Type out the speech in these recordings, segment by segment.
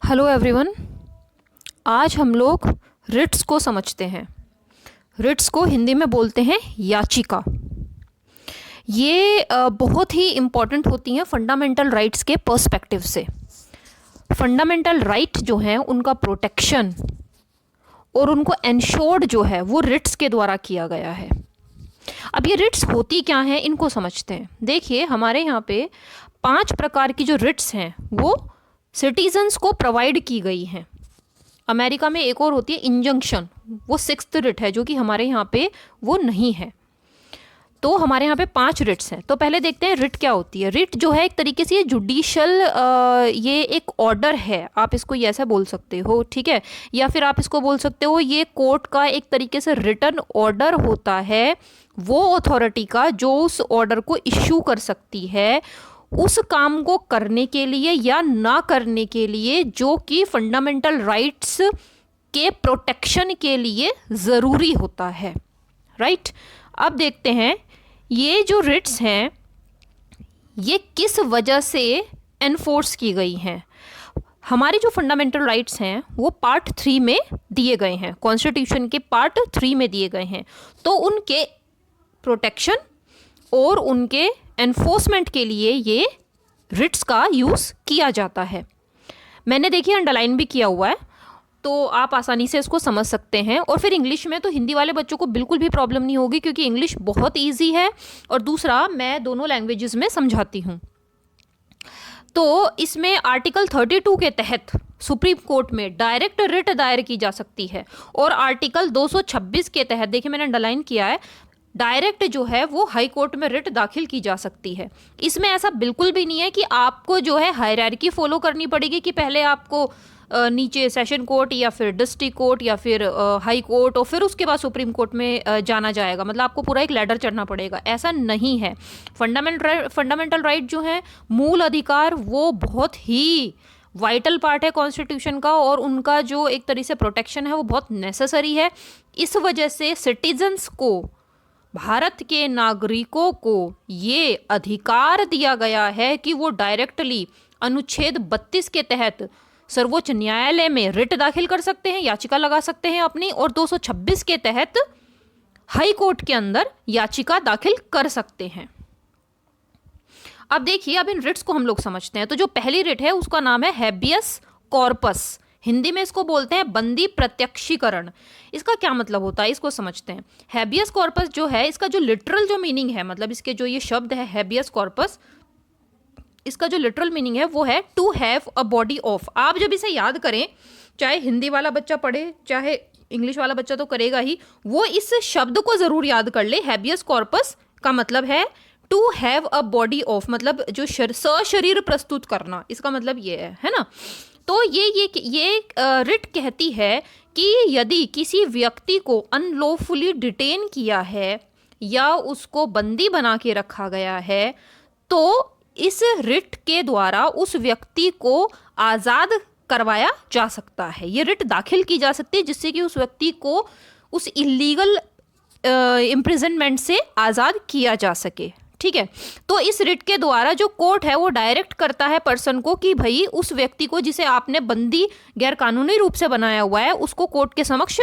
Hello everyone. आज हम लोग रिट्स को समझते हैं। रिट्स को हिंदी में बोलते हैं याचिका। ये बहुत ही इम्पॉर्टेंट होती हैं फंडामेंटल राइट्स के पर्सपेक्टिव से। फंडामेंटल राइट जो हैं उनका प्रोटेक्शन और उनको एंश्योर्ड जो है वो रिट्स के द्वारा किया गया है। अब ये रिट्स होती क्या हैं इनको समझते हैं। देखिए, हमारे यहाँ पे 5 प्रकार की जो रिट्स हैं वो सिटीजन्स को प्रोवाइड की गई हैं। अमेरिका में एक और होती है इंजंक्शन, वो 6th रिट है जो कि हमारे यहाँ पे वो नहीं है। तो हमारे यहाँ पे 5 रिट्स हैं। तो पहले देखते हैं रिट क्या होती है। रिट जो है एक तरीके से ये जुडिशल ये एक ऑर्डर है, आप इसको ये ऐसा बोल सकते हो, ठीक है। या फिर आप इसको बोल सकते हो ये कोर्ट का एक तरीके से रिटन ऑर्डर होता है, वो अथॉरिटी का जो उस ऑर्डर को इश्यू कर सकती है उस काम को करने के लिए या ना करने के लिए जो कि फंडामेंटल राइट्स के प्रोटेक्शन के लिए ज़रूरी होता है, राइट। अब देखते हैं ये जो रिट्स हैं ये किस वजह से एनफोर्स की गई हैं। हमारी जो फंडामेंटल राइट्स हैं वो पार्ट 3 में दिए गए हैं, कॉन्स्टिट्यूशन के पार्ट 3 में दिए गए हैं। तो उनके प्रोटेक्शन और उनके एनफोर्समेंट के लिए ये रिट्स का यूज़ किया जाता है। मैंने देखिए अंडरलाइन भी किया हुआ है, तो आप आसानी से इसको समझ सकते हैं। और फिर इंग्लिश में तो हिंदी वाले बच्चों को बिल्कुल भी प्रॉब्लम नहीं होगी क्योंकि इंग्लिश बहुत ईजी है और दूसरा मैं दोनों लैंग्वेजेस में समझाती हूँ। तो इसमें आर्टिकल 32 के तहत सुप्रीम कोर्ट में डायरेक्ट रिट दायर की जा सकती है और आर्टिकल 226 के तहत, देखिए मैंने अंडरलाइन किया है, डायरेक्ट जो है वो हाई कोर्ट में रिट दाखिल की जा सकती है। इसमें ऐसा बिल्कुल भी नहीं है कि आपको जो है हायरार्की फॉलो करनी पड़ेगी कि पहले आपको नीचे सेशन कोर्ट या फिर डिस्ट्रिक्ट कोर्ट या फिर हाई कोर्ट और फिर उसके बाद सुप्रीम कोर्ट में जाना जाएगा, मतलब आपको पूरा एक लैडर चढ़ना पड़ेगा, ऐसा नहीं है। फंडामेंटल राइट जो है, मूल अधिकार, वो बहुत ही वाइटल पार्ट है कॉन्स्टिट्यूशन का और उनका जो एक तरीके से प्रोटेक्शन है वो बहुत नेसेसरी है। इस वजह से सिटीजन्स को, भारत के नागरिकों को ये अधिकार दिया गया है कि वो डायरेक्टली अनुच्छेद 32 के तहत सर्वोच्च न्यायालय में रिट दाखिल कर सकते हैं, याचिका लगा सकते हैं अपनी, और 226 के तहत हाई कोर्ट के अंदर याचिका दाखिल कर सकते हैं। अब देखिए, अब इन रिट्स को हम लोग समझते हैं। तो जो पहली रिट है उसका नाम है हैबियस कॉर्पस, हिंदी में इसको बोलते हैं बंदी प्रत्यक्षीकरण। इसका क्या मतलब होता है इसको समझते हैं। हैबियस कॉर्पस जो है इसका जो लिटरल जो मीनिंग है, मतलब इसके जो ये शब्द है हैबियस कॉर्पस, इसका जो लिटरल मीनिंग है वो है to have a body of. आप जब इसे याद करें, चाहे हिंदी वाला बच्चा पढ़े चाहे इंग्लिश वाला बच्चा तो करेगा ही, वो इस शब्द को जरूर याद कर ले। हैबियस कॉर्पस का मतलब है to have a body of, मतलब जो सशरीर प्रस्तुत करना, इसका मतलब ये है ना। तो ये रिट कहती है कि यदि किसी व्यक्ति को अनलॉफुली डिटेन किया है या उसको बंदी बना के रखा गया है तो इस रिट के द्वारा उस व्यक्ति को आज़ाद करवाया जा सकता है। ये रिट दाखिल की जा सकती है जिससे कि उस व्यक्ति को उस इलीगल इम्प्रिजनमेंट से आज़ाद किया जा सके, ठीक है। तो इस रिट के द्वारा जो कोर्ट है वो डायरेक्ट करता है पर्सन को कि भाई उस व्यक्ति को जिसे आपने बंदी गैर कानूनी रूप से बनाया हुआ है उसको कोर्ट के समक्ष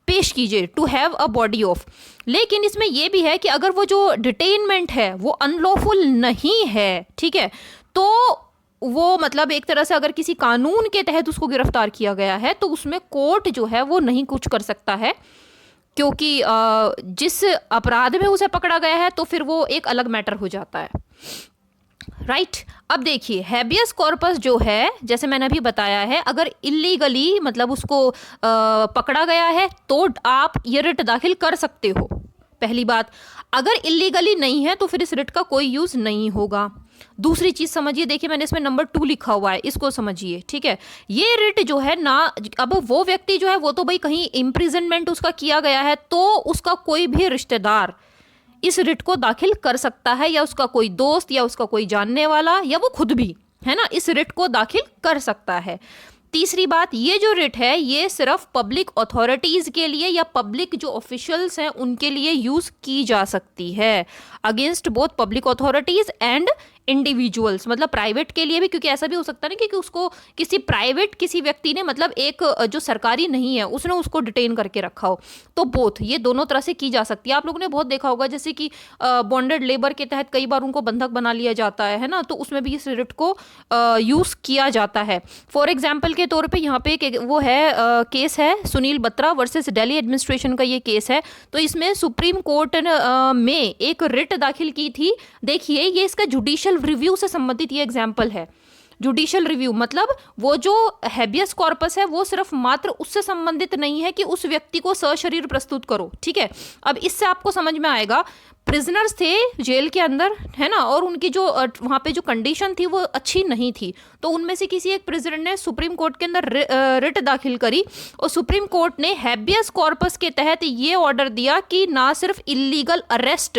पेश कीजिए, to have a body of. लेकिन इसमें यह भी है कि अगर वो जो डिटेनमेंट है वो अनलॉफुल नहीं है, ठीक है, तो वो मतलब एक तरह से अगर किसी कानून के तहत उसको गिरफ्तार किया गया है तो उसमें कोर्ट जो है वो नहीं कुछ कर सकता है, क्योंकि जिस अपराध में उसे पकड़ा गया है तो फिर वो एक अलग मैटर हो जाता है, राइट। अब देखिए, हैबियस कॉर्पस जो है जैसे मैंने अभी बताया है, अगर इलीगली मतलब उसको पकड़ा गया है तो आप ये रिट दाखिल कर सकते हो, पहली बात। अगर इलीगली नहीं है तो फिर इस रिट का कोई यूज नहीं होगा। दूसरी चीज समझिए, देखिए मैंने इसमें नंबर 2 लिखा हुआ है, इसको समझिए, ठीक है। ये रिट जो है ना, अब वो व्यक्ति जो है वो तो भाई कहीं इम्प्रिजनमेंट उसका किया गया है तो उसका कोई भी रिश्तेदार इस रिट को दाखिल कर सकता है, या उसका कोई दोस्त या उसका कोई जानने वाला या वो खुद भी, है ना, इस रिट को दाखिल कर सकता है। तीसरी बात, ये जो रिट है ये सिर्फ पब्लिक अथॉरिटीज के लिए या पब्लिक जो ऑफिशियल्स हैं उनके लिए यूज की जा सकती है, against both public authorities and individuals, मतलब प्राइवेट के लिए भी, क्योंकि ऐसा भी हो सकता है ना कि उसको किसी प्राइवेट किसी व्यक्ति ने, मतलब एक जो सरकारी नहीं है उसने उसको डिटेन करके रखा हो, तो बोथ, ये दोनों तरह से की जा सकती है। आप लोगों ने बहुत देखा होगा जैसे कि बॉन्डेड लेबर के तहत कई बार उनको बंधक बना लिया जाता है ना, तो उसमें भी इस रिट को यूज किया जाता है। फॉर एग्जाम्पल के तौर पर यहाँ पे एक वो है केस है सुनील बत्रा वर्सेस दिल्ली एडमिनिस्ट्रेशन का ये केस है। तो इसमें सुप्रीम कोर्ट में एक रिट दाखिल की थी। देखिए ये इसका जुडिशियल रिव्यू से संबंधित ये एग्जाम्पल है। जुडिशियल रिव्यू मतलब वो जो हैबियस कॉर्पस है वो सिर्फ मात्र उससे संबंधित नहीं है कि उस व्यक्ति को सशरीर प्रस्तुत करो, ठीक है। अब इससे आपको समझ में आएगा, प्रिजनर्स थे जेल के अंदर, है ना, और उनकी जो वहां पे जो कंडीशन थी वो अच्छी नहीं थी, तो उनमें से किसी एक प्रिजनर ने सुप्रीम कोर्ट के अंदर रिट दाखिल करी, और सुप्रीम कोर्ट ने हैबियस कॉर्पस के तहत ये ऑर्डर दिया कि ना सिर्फ इलीगल अरेस्ट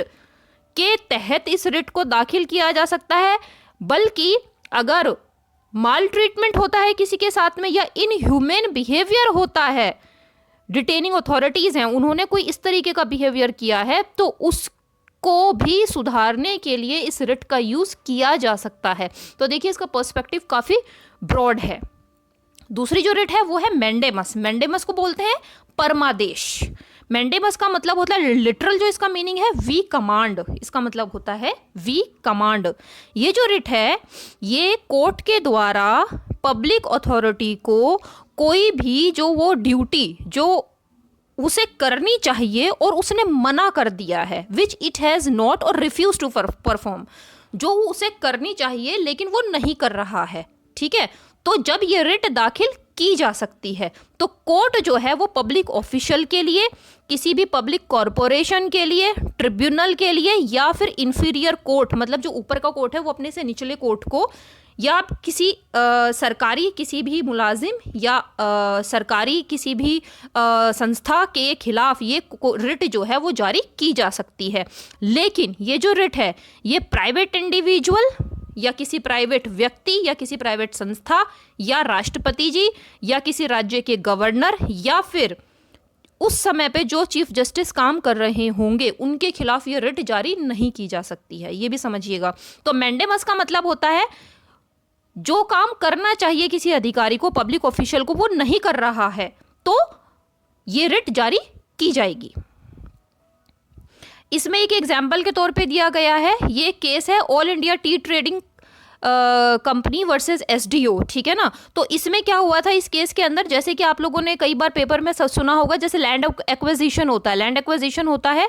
के तहत इस रिट को दाखिल किया जा सकता है, बल्कि अगर माल ट्रीटमेंट होता है किसी के साथ में या इनह्यूमन बिहेवियर होता है, डिटेनिंग अथॉरिटीज हैं उन्होंने कोई इस तरीके का बिहेवियर किया है, तो उसको भी सुधारने के लिए इस रिट का यूज किया जा सकता है। तो देखिए इसका पर्सपेक्टिव काफी ब्रॉड है। दूसरी जो रिट है वो है मैंडेमस। मैंडेमस को बोलते हैं परमादेश। मैंडेमस का मतलब होता है, लिटरल जो इसका मीनिंग है, वी कमांड, इसका मतलब होता है वी कमांड। ये जो रिट है ये कोर्ट के द्वारा पब्लिक अथॉरिटी को कोई भी जो वो ड्यूटी जो उसे करनी चाहिए और उसने मना कर दिया है, विच इट हैज नॉट और रिफ्यूज टू परफॉर्म, जो उसे करनी चाहिए लेकिन वो नहीं कर रहा है, ठीक है, तो जब ये रिट दाखिल की जा सकती है। तो कोर्ट जो है वो पब्लिक ऑफिशियल के लिए, किसी भी पब्लिक कॉरपोरेशन के लिए, ट्रिब्यूनल के लिए, या फिर इंफीरियर कोर्ट मतलब जो ऊपर का कोर्ट है वो अपने से निचले कोर्ट को, या किसी सरकारी किसी भी मुलाजिम या सरकारी किसी भी संस्था के खिलाफ ये रिट जो है वो जारी की जा सकती है। लेकिन ये जो रिट है ये प्राइवेट इंडिविजुअल या किसी प्राइवेट व्यक्ति या किसी प्राइवेट संस्था या राष्ट्रपति जी या किसी राज्य के गवर्नर या फिर उस समय पे जो चीफ जस्टिस काम कर रहे होंगे उनके खिलाफ ये रिट जारी नहीं की जा सकती है, ये भी समझिएगा। तो मैंडेमस का मतलब होता है जो काम करना चाहिए किसी अधिकारी को, पब्लिक ऑफिशियल को, वो नहीं कर रहा है, तो ये रिट जारी की जाएगी। इसमें एक एग्जाम्पल के तौर पे दिया गया है, ये केस है all India T trading company versus SDO, ठीक है ना। तो इसमें क्या हुआ था इस केस के अंदर, जैसे कि आप लोगों ने कई बार पेपर में सुना होगा, जैसे लैंड एक्विजिशन होता है। लैंड एक्विजिशन होता है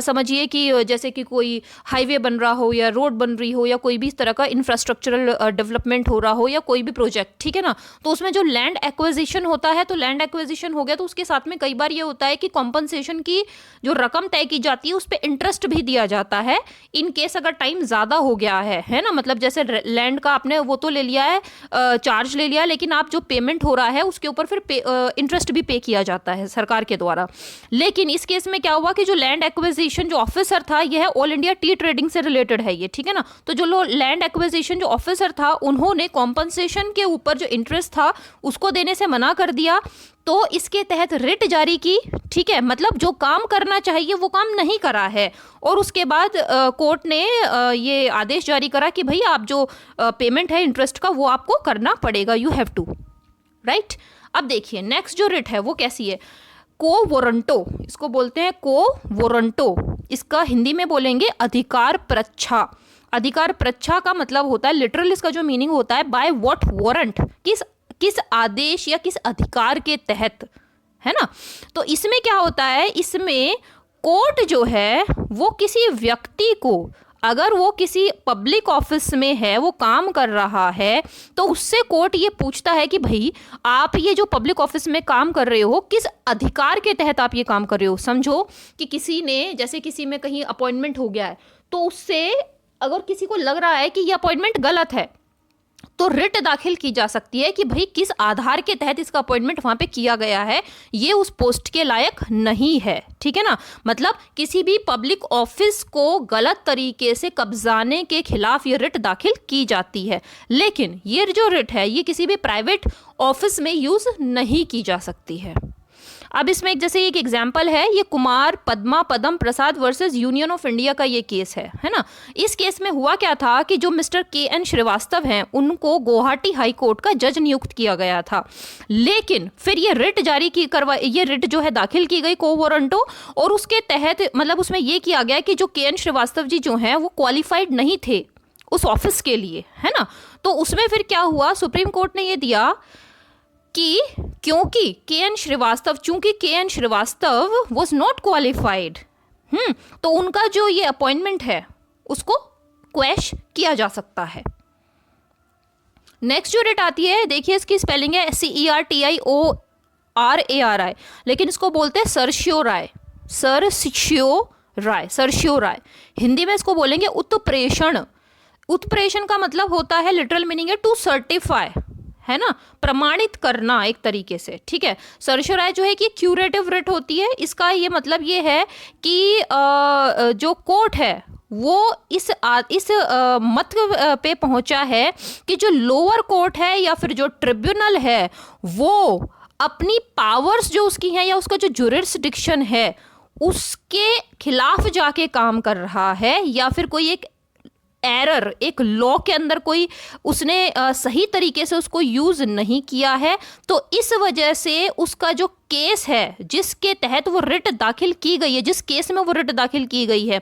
समझिए कि जैसे कि कोई हाईवे बन रहा हो या रोड बन रही हो या कोई भी इस तरह का इंफ्रास्ट्रक्चरल डेवलपमेंट हो रहा हो या कोई भी प्रोजेक्ट, ठीक है ना। तो उसमें जो लैंड एक्विजिशन होता है, तो लैंड एक्विजिशन हो गया तो उसके साथ में कई बार ये होता है कि कॉम्पनसेशन की जो रकम तय की जाती है उस पर इंटरेस्ट भी दिया जाता है, इन केस अगर टाइम ज़्यादा हो गया है ना। मतलब जैसे लैंड का आपने वो तो ले लिया है, चार्ज ले लिया है, लेकिन आप जो पेमेंट हो रहा है उसके ऊपर फिर इंटरेस्ट भी पे किया जाता है सरकार के द्वारा। लेकिन इस केस में क्या हुआ कि जो लैंड एक्विजिशन जो ऑफिसर था, यह ऑल इंडिया टी ट्रेडिंग से रिलेटेड है ये, ठीक है ना। तो जो लैंड एक्विजिशन जो ऑफिसर था उन्होंने कॉम्पनसेशन के ऊपर जो इंटरेस्ट था उसको देने से मना कर दिया, तो इसके तहत रिट जारी की, ठीक है। मतलब जो काम करना चाहिए वो काम नहीं करा है, और उसके बाद कोर्ट ने ये आदेश जारी करा कि भाई आप जो पेमेंट है इंटरेस्ट का वो आपको करना पड़ेगा, यू हैव टू, राइट। अब देखिए नेक्स्ट जो रिट है वो कैसी है, को वोरंटो, इसको बोलते हैं को वोरंटो, इसका हिंदी में बोलेंगे अधिकार प्रच्छा। अधिकार प्रच्छा का मतलब होता है, लिटरल इसका जो मीनिंग होता है, बाय व्हाट वारंट, किस आदेश या किस अधिकार के तहत, है ना। तो इसमें क्या होता है, इसमें कोर्ट जो है वो किसी व्यक्ति को, अगर वो किसी पब्लिक ऑफिस में है, वो काम कर रहा है, तो उससे कोर्ट ये पूछता है कि भाई आप ये जो पब्लिक ऑफिस में काम कर रहे हो किस अधिकार के तहत आप ये काम कर रहे हो। समझो कि किसी ने, जैसे किसी में कहीं अपॉइंटमेंट हो गया है, तो उससे अगर किसी को लग रहा है कि ये अपॉइंटमेंट गलत है, तो रिट दाखिल की जा सकती है कि भाई किस आधार के तहत इसका अपॉइंटमेंट वहां पे किया गया है, ये उस पोस्ट के लायक नहीं है, ठीक है ना। मतलब किसी भी पब्लिक ऑफिस को गलत तरीके से कब्जाने के खिलाफ ये रिट दाखिल की जाती है, लेकिन ये जो रिट है ये किसी भी प्राइवेट ऑफिस में यूज नहीं की जा सकती है। अब इसमें एक जैसे एक एग्जाम्पल है, ये कुमार पद्मा पदम प्रसाद वर्सेस यूनियन ऑफ इंडिया का ये केस है ना। इस केस में हुआ क्या था कि जो मिस्टर KN श्रीवास्तव हैं उनको गुवाहाटी हाई कोर्ट का जज नियुक्त किया गया था, लेकिन फिर ये रिट ये रिट जो है दाखिल की गई को वारंटो, और उसके तहत मतलब उसमें ये किया गया कि जो KN श्रीवास्तव जी जो हैं वो क्वालिफाइड नहीं थे उस ऑफिस के लिए, है ना। तो उसमें फिर क्या हुआ, सुप्रीम कोर्ट ने ये दिया कि क्योंकि चूंकि KN Srivastava was not qualified, तो उनका जो ये अपॉइंटमेंट है उसको क्वेश किया जा सकता है। नेक्स्ट जो रिट आती है, देखिए इसकी स्पेलिंग है CERTIORARI, लेकिन इसको बोलते हैं सर्शियोराय, सर्शियोराय। हिंदी में इसको बोलेंगे उत्प्रेषण। उत्प्रेषण का मतलब होता है, लिटरल मीनिंग है टू सर्टिफाई, है ना, प्रमाणित करना एक तरीके से, ठीक है। सर्शियोराय जो है कि क्यूरेटिव रिट होती है, इसका ये मतलब ये है कि जो कोर्ट है वो इस मत पे पहुंचा है कि जो लोअर कोर्ट है या फिर जो ट्रिब्यूनल है वो अपनी पावर्स जो उसकी हैं या उसका जो जुरिस्डिक्शन है उसके खिलाफ जाके काम कर रहा है, या फिर कोई एक एरर एक लॉ के अंदर कोई उसने सही तरीके से उसको यूज नहीं किया है, तो इस वजह से उसका जो केस है जिसके तहत वो रिट दाखिल की गई है, जिस केस में वो रिट दाखिल की गई है,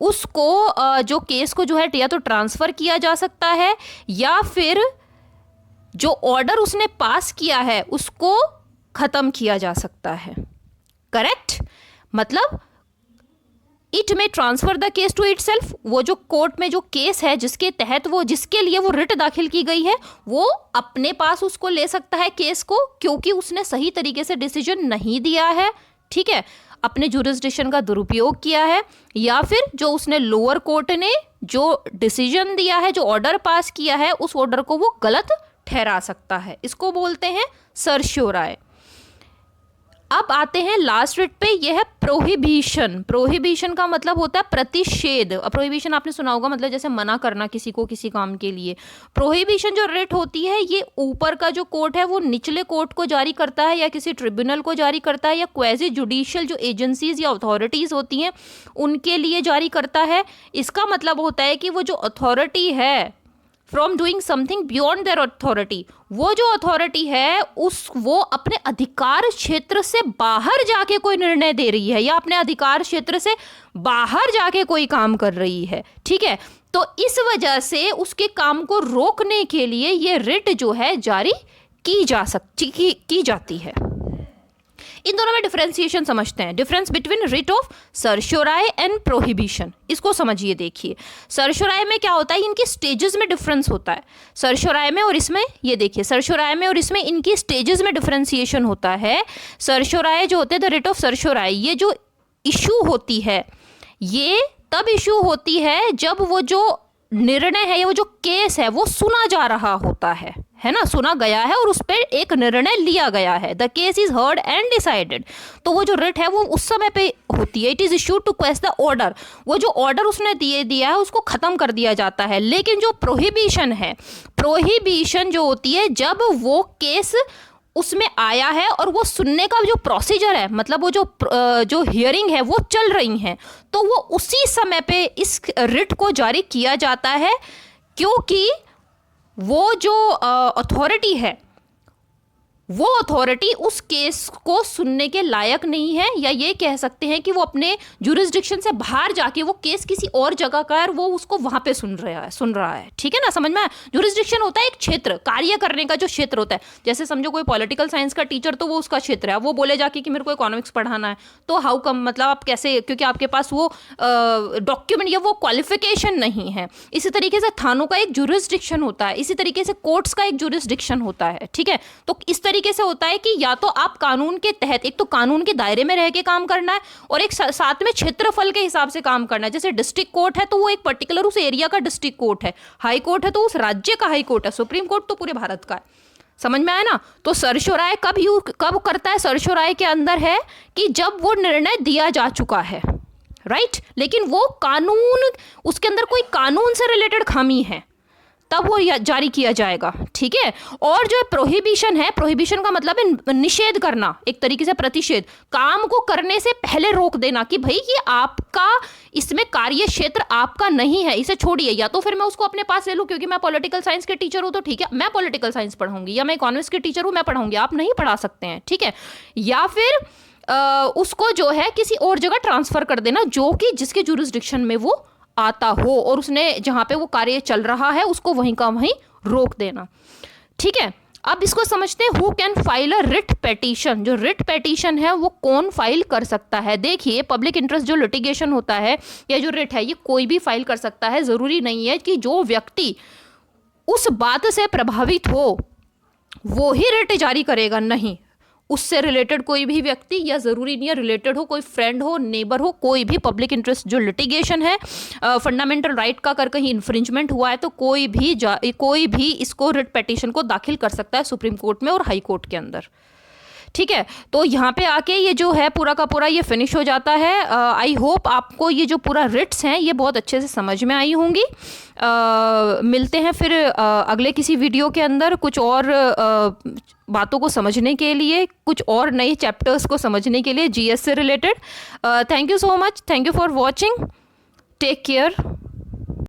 उसको जो केस को जो है या तो ट्रांसफर किया जा सकता है या फिर जो ऑर्डर उसने पास किया है उसको खत्म किया जा सकता है। करेक्ट, मतलब इट में transfer the case to itself, वो जो कोर्ट में जो केस है जिसके तहत वो जिसके लिए वो रिट दाखिल की गई है वो अपने पास उसको ले सकता है केस को, क्योंकि उसने सही तरीके से डिसीजन नहीं दिया है, ठीक है, अपने जुरिस्डिक्शन का दुरुपयोग किया है, या फिर जो उसने लोअर कोर्ट ने जो डिसीजन दिया है, जो ऑर्डर पास किया है, उस ऑर्डर को वो गलत ठहरा सकता है। इसको बोलते हैं सर्शियोराय। अब आते हैं लास्ट रिट पे, यह है प्रोहिबिशन। प्रोहिबिशन का मतलब होता है प्रतिषेध। प्रोहिबिशन आपने सुना होगा, मतलब जैसे मना करना किसी को किसी काम के लिए। प्रोहिबिशन जो रिट होती है ये ऊपर का जो कोर्ट है वो निचले कोर्ट को जारी करता है या किसी ट्रिब्यूनल को जारी करता है या क्वेजी जुडिशियल जो एजेंसीज या अथॉरिटीज होती हैं उनके लिए जारी करता है। इसका मतलब होता है कि वो जो अथॉरिटी है from doing something beyond their authority, वो जो अथॉरिटी है वो अपने अधिकार क्षेत्र से बाहर जाके कोई निर्णय दे रही है या अपने अधिकार क्षेत्र से बाहर जाके कोई काम कर रही है, ठीक है। तो इस वजह से उसके काम को रोकने के लिए ये रिट जो है जारी की जाती है। इन दोनों में डिफरेंशिएशन समझते हैं, difference between writ of certiorari and prohibition. इसको समझिए, देखिए सर्शियोराय में क्या होता है, इनकी स्टेजेस में डिफरेंस होता है। सर्शियोराय में और इसमें, ये देखिए सर्शियोराय में और इसमें इनकी स्टेजेस में डिफरेंशिएशन होता है। सर्शियोराय जो होते हैं, द रिट ऑफ सर्शियोराय, ये जो इशू होती है ये तब इशू होती है जब वो जो निर्णय है या वो जो केस है वो सुना जा रहा होता है ना, सुना गया है और उस पर एक निर्णय लिया गया है। The case is heard and decided, तो वो जो रिट है वो उस समय पे होती है। It is issued to quash the order, वो जो ऑर्डर उसने दिया है उसको खत्म कर दिया जाता है। लेकिन जो प्रोहिबिशन है, प्रोहिबिशन जो होती है जब वो केस उसमें आया है और वो सुनने का जो प्रोसीजर है, मतलब वो जो हियरिंग है वो चल रही है, तो वो उसी समय पे इस रिट को जारी किया जाता है, क्योंकि वो जो अथॉरिटी है वो अथॉरिटी उस केस को सुनने के लायक नहीं है, या ये कह सकते हैं कि वो अपने जुरिस्डिक्शन से बाहर जाके वो केस किसी और जगह का है और वो उसको वहां पे सुन रहा है, ठीक है ना, समझ में आया। जुरिस्डिक्शन होता है एक क्षेत्र, कार्य करने का जो क्षेत्र होता है। जैसे समझो कोई पॉलिटिकल साइंस का टीचर, तो वो उसका क्षेत्र है, वो बोले जाके कि मेरे को इकोनॉमिक्स पढ़ाना है, तो हाउ कम, मतलब आप कैसे, क्योंकि आपके पास वो डॉक्यूमेंट या वो क्वालिफिकेशन नहीं है। इसी तरीके से थानों का एक जुरिस्डिक्शन होता है, इसी तरीके से कोर्ट्स का एक जुरिस्डिक्शन होता है, ठीक है। तो इस तरीके से होता है कि या तो आप कानून के तहत, एक तो कानून के दायरे में रह के काम करना है और एक साथ में क्षेत्रफल के हिसाब से काम करना है। जैसे डिस्ट्रिक्ट कोर्ट है तो वो एक पर्टिकुलर उस एरिया का डिस्ट्रिक्ट कोर्ट है, हाई कोर्ट है तो उस राज्य का हाई कोर्ट है, सुप्रीम कोर्ट तो पूरे भारत का है। समझ में आया ना। तो सर्शियोराय कब करता है, सर्शियोराय के अंदर है कि जब वो निर्णय दिया जा चुका है, राइट, लेकिन वो कानून, उसके अंदर कोई कानून से रिलेटेड खामी है, तब वो जारी किया जाएगा, ठीक है। और जो प्रोहिबिशन है, प्रोहिबिशन का मतलब है निषेध करना, एक तरीके से प्रतिषेध, काम को करने से पहले रोक देना कि भाई ये आपका, इसमें कार्य क्षेत्र आपका नहीं है, इसे छोड़िए। या तो फिर मैं उसको अपने पास ले लूँ, क्योंकि मैं पॉलिटिकल साइंस के टीचर हूँ तो ठीक है, मैं पॉलिटिकल साइंस पढ़ाऊंगी, या मैं इकोनॉमिक्स के टीचर हूँ, मैं पढ़ाऊंगी, आप नहीं पढ़ा सकते हैं, ठीक है। या फिर उसको जो है किसी और जगह ट्रांसफर कर देना, जो कि जिसके जुरिस्डिक्शन में वो आता हो, और उसने जहां पे वो कार्य चल रहा है उसको वहीं का वहीं रोक देना, ठीक है। अब इसको समझते हैं, who can file a writ petition. जो रिट पेटिशन है वो कौन फाइल कर सकता है। देखिए, पब्लिक इंटरेस्ट जो लिटिगेशन होता है या जो रिट है, ये कोई भी फाइल कर सकता है। जरूरी नहीं है कि जो व्यक्ति उस बात से प्रभावित हो वो ही रिट जारी करेगा, नहीं, उससे रिलेटेड कोई भी व्यक्ति, या जरूरी नहीं है रिलेटेड हो, कोई फ्रेंड हो, नेबर हो, कोई भी पब्लिक इंटरेस्ट जो लिटिगेशन है, फंडामेंटल राइट का अगर कहीं इन्फ्रिंजमेंट हुआ है तो कोई भी इसको रिट पेटिशन को दाखिल कर सकता है सुप्रीम कोर्ट में और हाई कोर्ट के अंदर, ठीक है। तो यहाँ पे आके ये जो है पूरा का पूरा ये फिनिश हो जाता है। आई होप आपको ये जो पूरा रिट्स हैं ये बहुत अच्छे से समझ में आई होंगी। मिलते हैं फिर अगले किसी वीडियो के अंदर कुछ और बातों को समझने के लिए, कुछ और नए चैप्टर्स को समझने के लिए जीएस से related. Thank you so much, thank you for watching, take care.